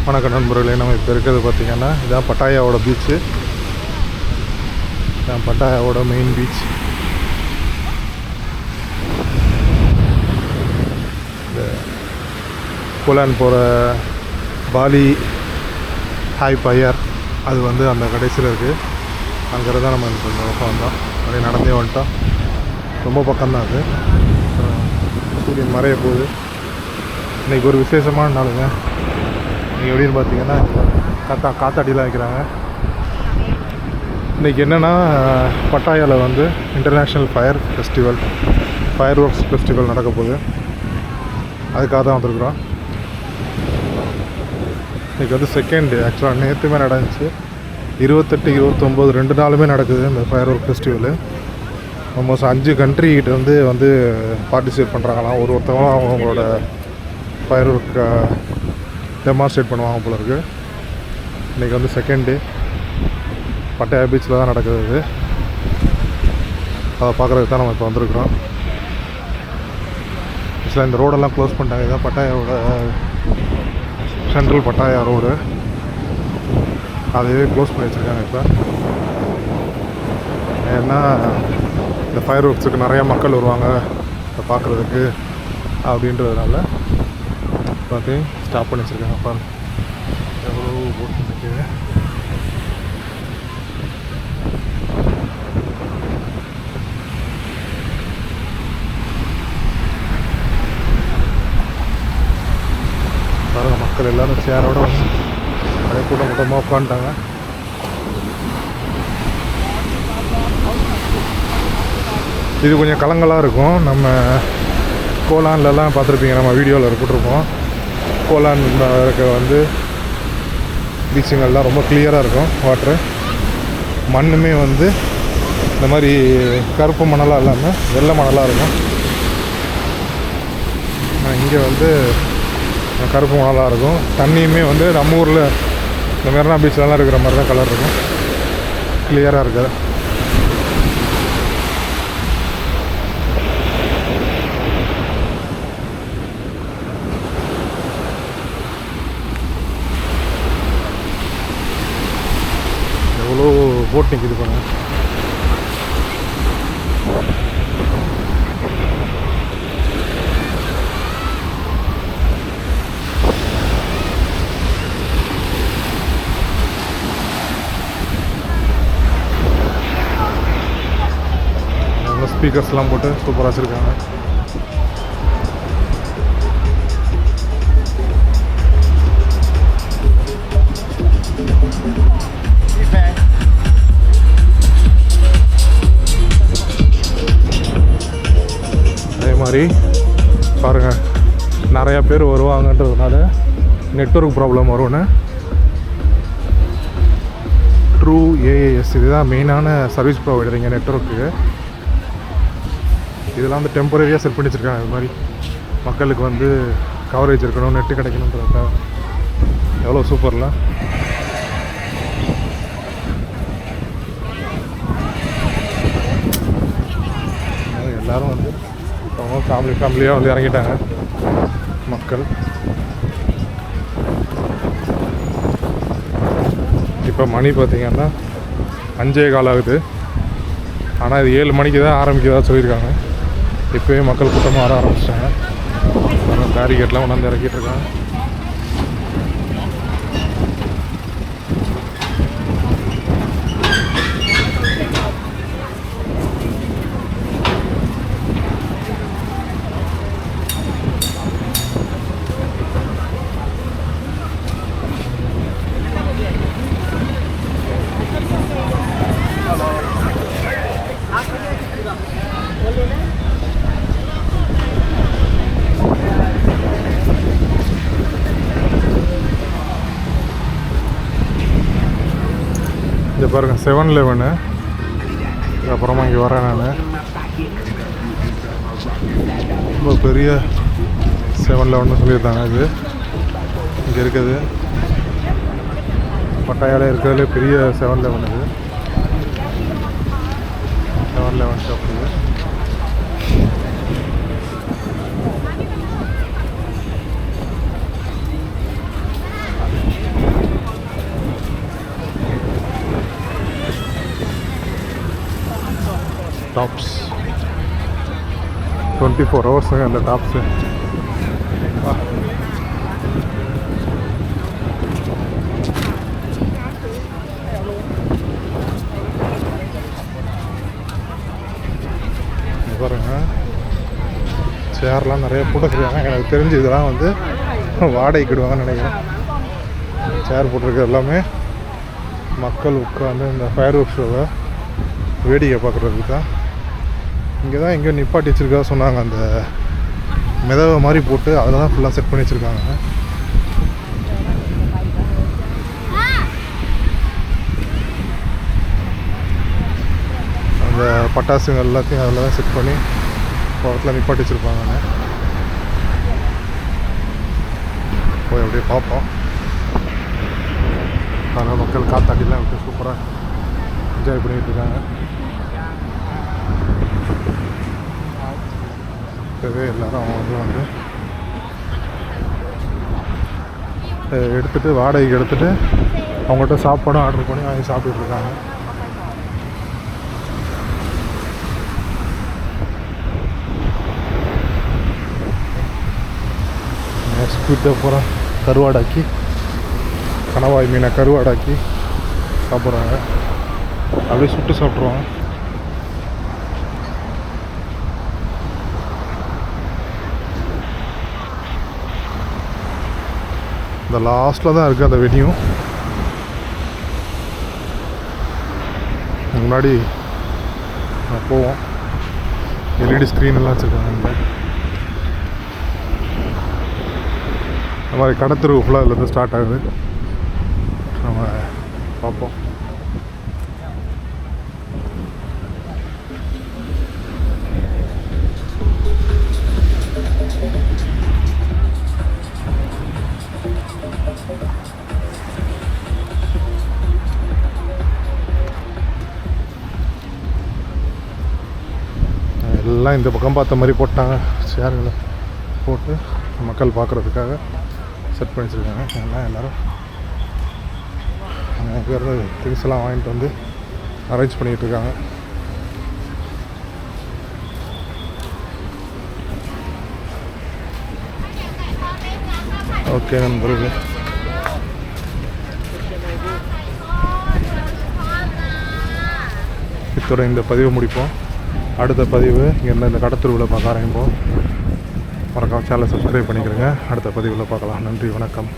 வணக்கம் நண்பர்களே, நம்ம இப்போ இருக்கிறது பார்த்திங்கன்னா இதுதான் பட்டாயாவோட பீச்சு. இதுதான் பட்டாயாவோட மெயின் பீச். இந்த கோலான் போகிற பாலி ஹாய் பையர் அது வந்து அந்த கடைசியில் இருக்குது. அங்கே தான் நம்ம இந்த பக்கம் வந்தோம். அப்படியே நடந்தே வந்துட்டோம். ரொம்ப பக்கம்தான் அது. சூரியன் மறைய போகுது. இன்றைக்கி ஒரு விசேஷமான நாளுங்க. இன்றைக்கி எப்படின்னு பார்த்தீங்கன்னா காத்தாடிலாம் வைக்கிறாங்க. இன்றைக்கி என்னென்னா பட்டாயாவில் வந்து இன்டர்நேஷ்னல் ஃபயர் ஒர்க்ஸ் ஃபெஸ்டிவல் நடக்க போகுது. அதுக்காக தான் வந்திருக்குறோம். இன்றைக்கி வந்து செகண்ட் டே. ஆக்சுவலாக நேற்றுமே நடந்துச்சு. 28, 29 2 நாளுமே நடக்குது இந்த ஃபயர் ஒர்க் ஃபெஸ்டிவலு. ஆல்மோஸ்ட் 5 கண்ட்ரிகிட்ட வந்து பார்ட்டிசிபேட் பண்ணுறாங்களாம். ஒருத்தவங்களும் அவங்களோட ஃபயர் ஒர்க் டெமான்ஸ்ட்ரேட் பண்ணுவாங்க போல இருக்குது. இன்றைக்கி வந்து செகண்ட் டே. பட்டாயா பீச்சில் தான் நடக்குது. அதை பார்க்குறதுக்கு தான் நம்ம இப்போ வந்திருக்கிறோம். ஆக்சுவலாக இந்த ரோடெல்லாம் க்ளோஸ் பண்ணிட்டாங்க. இதுதான் பட்டாயாவோட சென்ட்ரல் பட்டாயா ரோடு. அதையே க்ளோஸ் பண்ணி வச்சுருக்காங்க இப்போ. ஏன்னா இந்த ஃபயர் ஒர்க்ஸுக்கு நிறையா மக்கள் வருவாங்க அதை பார்க்குறதுக்கு அப்படின்றதுனால பார்த்து ஸ்டாப் பண்ணி வச்சுருக்காங்க. பாருங்க எவ்வளோ போட் நிற்குது. பாருங்க மக்கள் எல்லோரும் சேரோட வந்து நிறைய கூட்டமாக உட்காந்துட்டாங்க. இது கொஞ்சம் கலங்களாக இருக்கும். நம்ம கோலான்லலாம் பார்த்துருப்பீங்க, நம்ம வீடியோவில் போட்டிருப்போம். கோலான் இருக்க வந்து பீச்சுங்கள்லாம் ரொம்ப கிளியராக இருக்கும். வாட்ரு மண்ணுமே வந்து இந்த மாதிரி கருப்பு மணலாக இல்லாமல் வெள்ளை மணலாக இருக்கும். இங்கே வந்து கருப்பு மணலாக இருக்கும். தண்ணியுமே வந்து நம்ம ஊரில் இந்த மெரினா பீச்லலாம் இருக்கிற மாதிரி தான் கலர் இருக்கும். கிளியராக இருக்காது. எவ்வளோ போட் நிற்கிது பாருங்க. ஸ்பீக்கர்ஸ்லாம் போட்டு சூப்பராக வச்சுருக்காங்க. அதே மாதிரி பாருங்கள், நிறையா பேர் வருவாங்கன்றதுனால நெட்வொர்க் ப்ராப்ளம் வரும்னு ட்ரூ ஏஏஎஸ் இதுதான் மெயினான சர்வீஸ் ப்ரொவைடர் இங்கே நெட்வொர்க்கு. இதெல்லாம் வந்து டெம்பரரியாக செட் பண்ணி வச்சுருக்காங்க. இது மாதிரி மக்களுக்கு வந்து கவரேஜ் இருக்கணும், நெட்டு கிடைக்கணுன்றதுக்காக. எவ்வளோ சூப்பர்ல. எல்லோரும் வந்து அவங்க ஃபேமிலியாக வந்து இறங்கிட்டாங்க மக்கள். இப்போ மணி பார்த்திங்கன்னா 5:15 ஆகுது. ஆனால் இது 7 மணிக்கு தான் ஆரம்பிக்கிறதா சொல்லியிருக்காங்க. இப்போவே மக்கள் கூட்டமாக வர ஆரம்பிச்சிட்டாங்க. பேரிகேட்லாம் கொண்டாந்து இறக்கிட்டு இருக்காங்க. இங்கே பாருங்கள் 7-Eleven. அப்புறமா இங்கே வரேன் நான். ரொம்ப பெரிய 7-Eleven சொல்லியிருந்தாங்க. இது இங்கே இருக்குது பட்டாயாவில் இருக்கிறதுலே பெரிய 7-Eleven. இது 7-Eleven ஷாப். இது டாப்ஸ் 24 ஹவர்ஸுங்க அந்த டாப்ஸு. பாருங்க சேர்லாம் நிறைய போட்டுருக்காங்க. எனக்கு தெரிஞ்சு இதெல்லாம் வந்து வாடகைக்கு விடுவாங்கன்னு நினைக்கிறேன். சேர் போட்டிருக்க எல்லாமே மக்கள் உட்காந்து இந்த ஃபயர் ஒர்க் ஷோவை வேடிக்கை பார்க்குறதுக்கு தான். இங்கே தான் எங்கேயோ நிப்பாட்டி வச்சுருக்கா சொன்னாங்க. அந்த மிதவை மாதிரி போட்டு அதில் தான் ஃபுல்லாக செட் பண்ணி வச்சுருக்காங்க. அந்த பட்டாசுங்கள் எல்லாத்தையும் அதில் தான் செட் பண்ணி பக்கத்தில் நிப்பாட்டி வச்சுருப்பாங்க. போய் அப்படியே பார்ப்போம். அதனால் மக்கள் காத்தாடிலாம் விட்டு சூப்பராக என்ஜாய் பண்ணிகிட்டு இருக்காங்க. இப்போவே எல்லோரும் அவங்க வந்து எடுத்துகிட்டு வாடகைக்கு எடுத்துகிட்டு அவங்கள்ட்ட சாப்பாடும் ஆர்டர் பண்ணி வாங்கி சாப்பிட்டுட்டு இருக்காங்க. ஸ்கூட்டை பூரா கருவாடாக்கி, கணவாய் மீனை கருவாடாக்கி சாப்பிட்றாங்க. அப்படியே சுட்டு சாப்பிட்ருவாங்க. இந்த லாஸ்ட்டில் தான் இருக்குது அந்த வெடியும். முன்னாடி போவோம். எல்இடி ஸ்க்ரீன் எல்லாம் வச்சுருக்காங்க. இந்த மாதிரி கடத்தெரு ஃபுல்லாக இதுலேருந்து ஸ்டார்ட் ஆகுது. நம்ம பார்ப்போம். எல்லாம் இந்த பக்கம் பார்த்த மாதிரி போட்டாங்க. சேர்களை போட்டு மக்கள் பார்க்குறதுக்காக செட் பண்ணி வச்சுருக்காங்க. எல்லாம் எல்லோரும் அங்கேருந்து திங்ஸ் எல்லாம் வாங்கிட்டு வந்து அரேஞ்ச் பண்ணிகிட்ருக்காங்க. ஓகே நண்பர்களே, இத்தோட இந்த பதிவை முடிப்போம். அடுத்த பதிவு இங்கேருந்து இந்த கடத்தெருவில் பார்க்க ஆரம்பிப்போம். மறக்காம சேனலை சப்ஸ்கிரைப் பண்ணிக்கிறேங்க. அடுத்த பதிவில் பார்க்கலாம். நன்றி, வணக்கம்.